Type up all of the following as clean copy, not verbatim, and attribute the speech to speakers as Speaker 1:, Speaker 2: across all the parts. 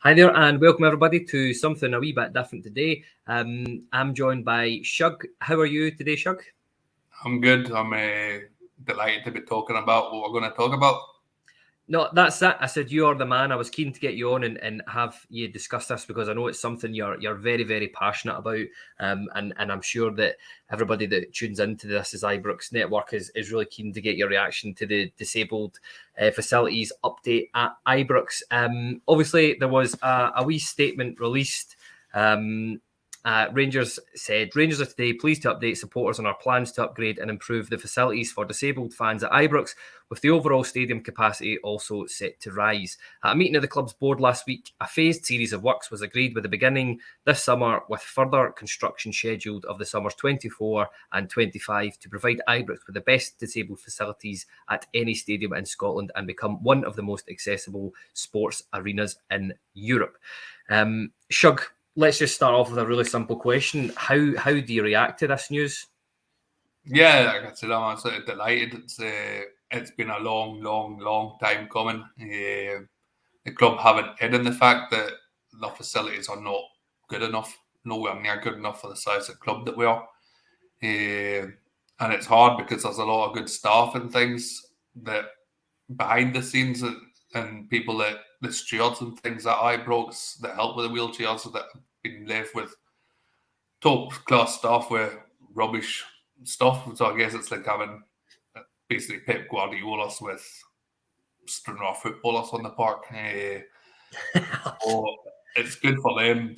Speaker 1: Hi there, and welcome everybody to something a wee bit different today. I'm joined by Shug. How are you today, Shug?
Speaker 2: I'm good. I'm delighted to be talking about what we're going to talk about.
Speaker 1: No, that's it. I said you are the man. I was keen to get you on and have you discuss this because I know it's something you're very, very passionate about. And I'm sure that everybody that tunes into this Is Ibrox network is really keen to get your reaction to the disabled facilities update at Ibrox. Obviously, there was a wee statement released. Rangers said, Rangers are today pleased to update supporters on our plans to upgrade and improve the facilities for disabled fans at Ibrox, with the overall stadium capacity also set to rise. At a meeting of the club's board last week, a phased series of works was agreed with the beginning this summer, with further construction scheduled of the summers 24 and 25 to provide Ibrox with the best disabled facilities at any stadium in Scotland and become one of the most accessible sports arenas in Europe. Shug, let's just start off with a really simple question. How do you react to this news?
Speaker 2: Yeah, like I said, I'm absolutely delighted. It's been a long time coming. The club haven't hidden the fact that the facilities are not good enough, nowhere near good enough for the size of club that we are. And it's hard because there's a lot of good staff and things that behind the scenes and people that the stewards and things at Ibrox that help with the wheelchairs that have been left with top class staff with rubbish stuff. So I guess it's like having basically Pep Guardiola's with Stranraer footballers on the park. So it's good for them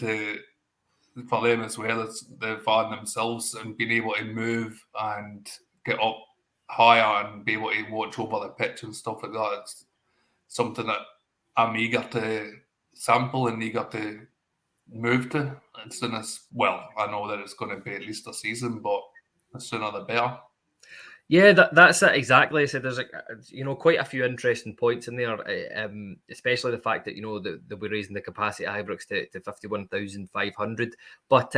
Speaker 2: as well as the fan themselves and being able to move and get up higher and be able to watch over the pitch and stuff like that. It's something that I'm eager to sample and eager to move to as soon as, well, I know that it's going to be at least a season, but the sooner the better.
Speaker 1: Yeah, that's it exactly. I said there's quite a few interesting points in there, especially the fact that they'll be raising the capacity at Ibrox to 51,500. But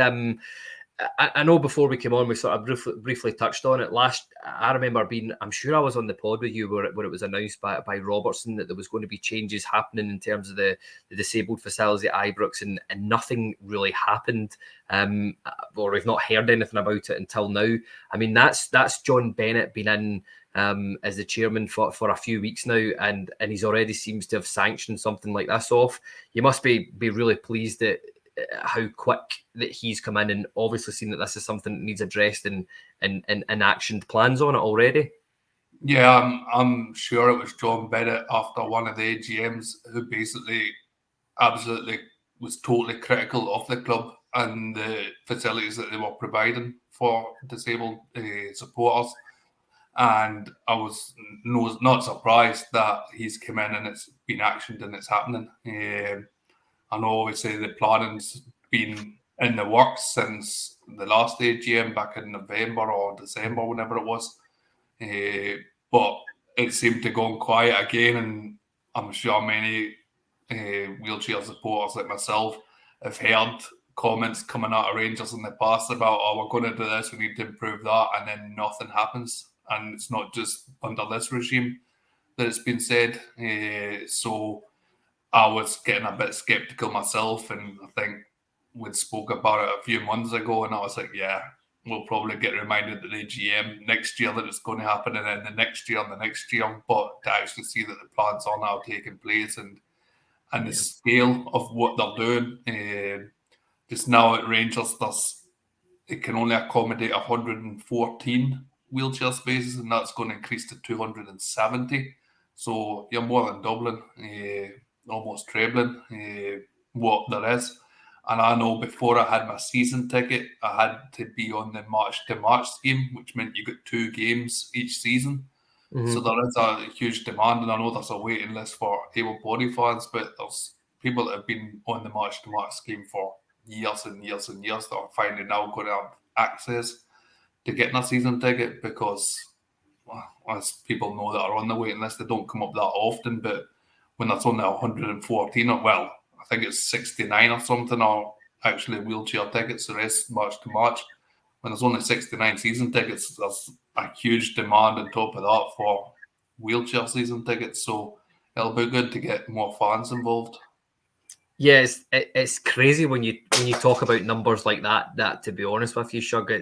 Speaker 1: I know before we came on, we sort of briefly touched on it. I remember I'm sure I was on the pod with you where it was announced by Robertson that there was going to be changes happening in terms of the disabled facility at Ibrox, and nothing really happened. Or we've not heard anything about it until now. I mean, that's John Bennett been in as the chairman for a few weeks now, and he's already seems to have sanctioned something like this off. You must be really pleased at how quick that he's come in and obviously seen that this is something that needs addressed and actioned plans on it already.
Speaker 2: Yeah, I'm sure it was John Bennett after one of the AGMs who basically absolutely was totally critical of the club and the facilities that they were providing for disabled supporters. And I was not surprised that he's come in and it's been actioned and it's happening. I know obviously the planning's been in the works since the last AGM back in November or December, whenever it was. But it seemed to go on quiet again, and I'm sure many wheelchair supporters like myself have heard comments coming out of Rangers in the past about, oh, we're going to do this, we need to improve that, and then nothing happens. And it's not just under this regime that it's been said. So I was getting a bit sceptical myself, and I think we'd spoke about it a few months ago, and I was like, yeah, we'll probably get reminded at the GM next year that it's going to happen, and then the next year and the next year. But to actually see that the plans are now taking place and the scale of what they're doing, just now at Rangers, it can only accommodate 114 wheelchair spaces, and that's going to increase to 270. So you're more than doubling, almost trebling what there is. And I know before I had my season ticket, I had to be on the March to March scheme, which meant you got 2 games each season. Mm-hmm. So there is a huge demand, and I know there's a waiting list for able-bodied fans, but there's people that have been on the March to March scheme for years and years and years that are finally now going to have access to getting a season ticket because, well, as people know that are on the waiting list, they don't come up that often. But when that's only 114, well, I think it's 69 or something, or actually wheelchair tickets, the rest March to March. When there's only 69 season tickets, there's a huge demand on top of that for wheelchair season tickets. So it'll be good to get more fans involved.
Speaker 1: Yeah, it's crazy when you talk about numbers like that. That, to be honest with you, Shug,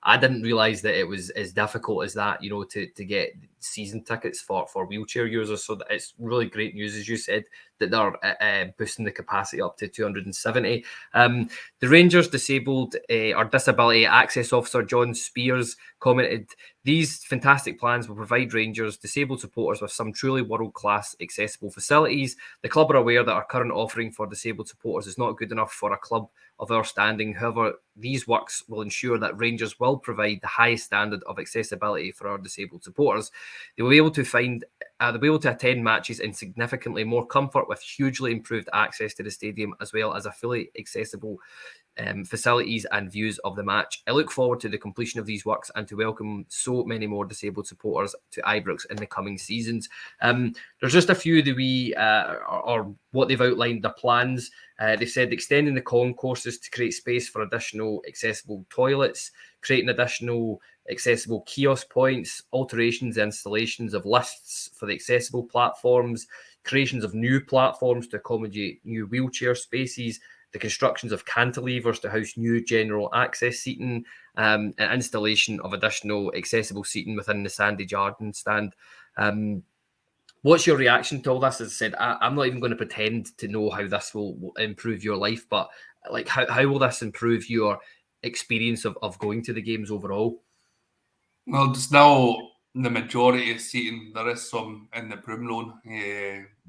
Speaker 1: I didn't realise that it was as difficult as that. To get season tickets for wheelchair users. So it's really great news, as you said, that they're boosting the capacity up to 270. The Rangers disabled or disability access officer John Spears commented, "These fantastic plans will provide Rangers disabled supporters with some truly world-class accessible facilities. The club are aware that our current offering for disabled supporters is not good enough for a club of our standing. However, these works will ensure that Rangers will provide the highest standard of accessibility for our disabled supporters. They will be able to they'll be able to attend matches in significantly more comfort with hugely improved access to the stadium, as well as a fully accessible facilities and views of the match. I look forward to the completion of these works and to welcome so many more disabled supporters to Ibrox in the coming seasons." There's just a few of the or what they've outlined, the plans. They've said extending the concourses to create space for additional accessible toilets, creating additional accessible kiosk points, alterations, installations of lists for the accessible platforms, creations of new platforms to accommodate new wheelchair spaces, the constructions of cantilevers to house new general access seating, and installation of additional accessible seating within the Sandy Jardine stand. What's your reaction to all this? As I said, I'm not even going to pretend to know how this will improve your life, but like, how will this improve your experience of going to the games overall?
Speaker 2: Well, just now the majority of seating, there is some in the Broom Loan,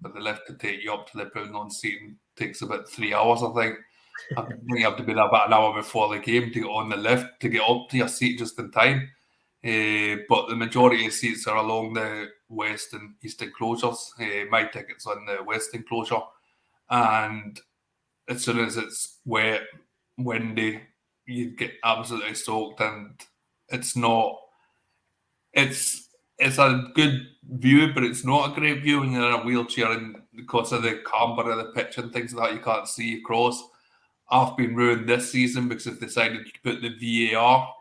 Speaker 2: but the lift to take you up to the Broom Loan seating takes about 3 hours, I think. I think you have to be there about an hour before the game to get on the lift to get up to your seat just in time. But the majority of seats are along the west and east enclosures. My ticket's on the west enclosure, and as soon as it's wet, windy, you get absolutely soaked, and it's not. It's a good view, but it's not a great view when you're in a wheelchair, and because of the camber of the pitch and things like that, you can't see across. I've been ruined this season because they've decided to put the VAR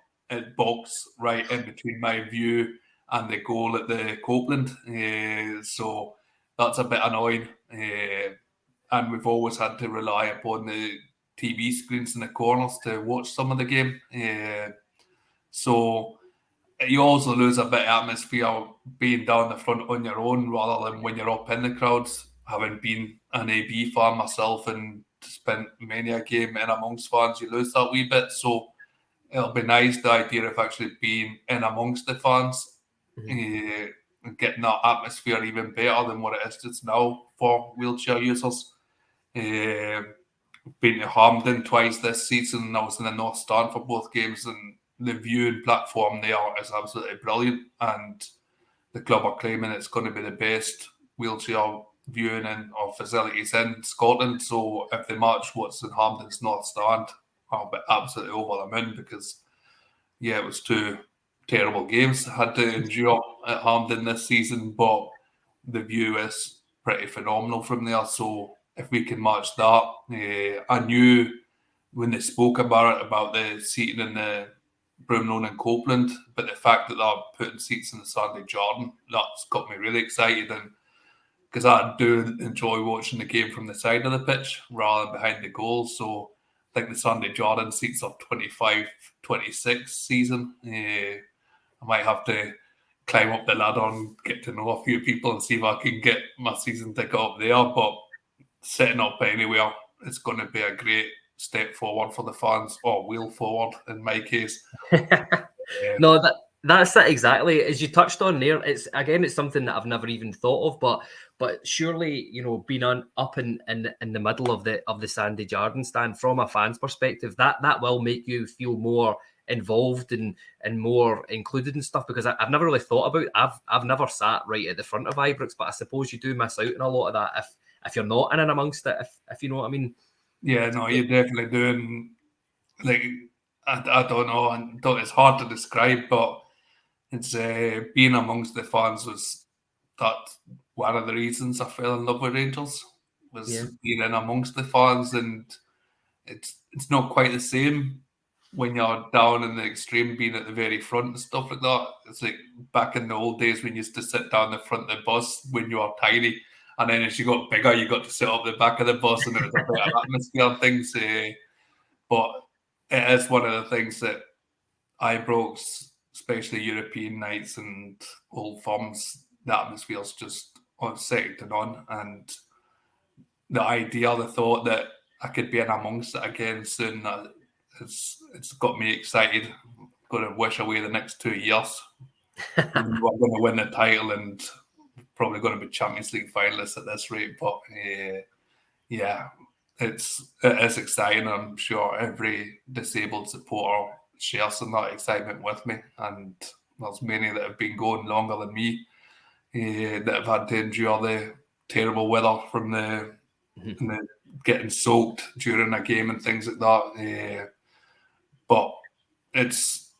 Speaker 2: box right in between my view and the goal at the Copeland. So that's a bit annoying. And we've always had to rely upon the TV screens in the corners to watch some of the game. So you also lose a bit of atmosphere being down the front on your own rather than when you're up in the crowds. Having been an AB fan myself and spent many a game in amongst fans, you lose that wee bit. So it'll be nice, the idea of actually being in amongst the fans, and getting that atmosphere even better than what it is just now for wheelchair users. Been to Hampden twice this season, and I was in the North Stand for both games, and the viewing platform there is absolutely brilliant. And the club are claiming it's going to be the best wheelchair viewing or facilities in Scotland. So if they match what's in Hampden's North Stand, I'll be absolutely over the moon because, yeah, it was two terrible games I had to endure at Hampden this season, but the view is pretty phenomenal from there. So if we can match that, I knew when they spoke about the seating in the Broomloan and Copeland, but the fact that they're putting seats in the Sandy Jardine, that's got me really excited. And because I do enjoy watching the game from the side of the pitch rather than behind the goal. So I think the Sandy Jardine seats are 25-26 season. I might have to climb up the ladder and get to know a few people and see if I can get my season ticket up there. But setting up anywhere, it's going to be a great step forward for the fans, or wheel forward in my case.
Speaker 1: No, that's it exactly. As you touched on there, it's something that I've never even thought of, but surely, being up in the middle of the Sandy Jardine stand from a fan's perspective, that will make you feel more involved and more included and stuff, because I've never really thought about it. I've never sat right at the front of Ibrox, but I suppose you do miss out on a lot of that if you're not in and amongst it, if you know what I mean.
Speaker 2: Yeah, no, you're definitely doing, like, I don't know, and it's hard to describe, but it's being amongst the fans was that one of the reasons I fell in love with Rangers was being in amongst the fans, and it's not quite the same when you're down in the extreme, being at the very front and stuff like that. It's like back in the old days when you used to sit down the front of the bus when you were tiny And then as you got bigger, you got to sit up the back of the bus, and it was a bit of atmosphere and things. But it is one of the things that Ibrox, especially European nights and Old Firms, the atmosphere's just second to none. And the idea, the thought that I could be in amongst it again soon, it's got me excited. I'm going to wish away the next 2 years. We're going to win the title and probably going to be Champions League finalists at this rate. But yeah, it is exciting. I'm sure every disabled supporter shares in that excitement with me. And there's many that have been going longer than me that have had to endure the terrible weather from the getting soaked during a game and things like that. But it's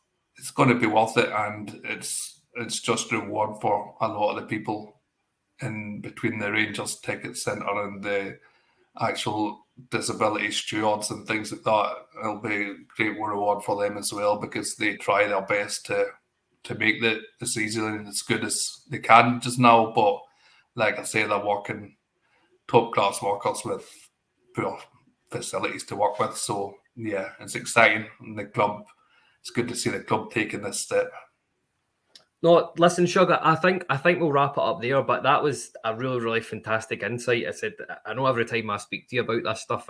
Speaker 2: going to be worth it, and it's just a reward for a lot of the people in between the Rangers ticket centre and the actual disability stewards and things like that. It'll be a great reward for them as well, because they try their best to make the season as good as they can just now. But like I say, they're working top class workers with poor facilities to work with. So yeah, it's exciting. And the club, it's good to see the club taking this step.
Speaker 1: No, listen, Shug, I think we'll wrap it up there, but that was a really, really fantastic insight. I know every time I speak to you about this stuff,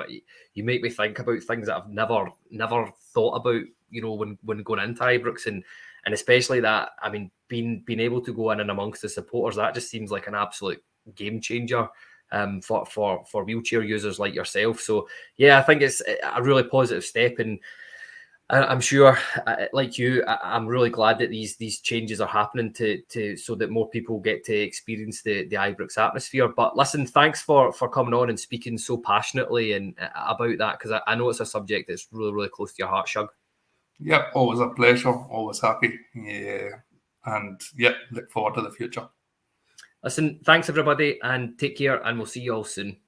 Speaker 1: you make me think about things that I've never thought about, when going into Ibrox, and especially that, I mean, being able to go in and amongst the supporters, that just seems like an absolute game changer for wheelchair users like yourself. So yeah, I think it's a really positive step, and I'm sure, like you, I'm really glad that these changes are happening to so that more people get to experience the Ibrox atmosphere. But listen, thanks for coming on and speaking so passionately and about that, because I know it's a subject that's really, really close to your heart, Shug.
Speaker 2: Yep, always a pleasure, always happy. Yeah, and yeah, look forward to the future.
Speaker 1: Listen, thanks everybody, and take care, and we'll see you all soon.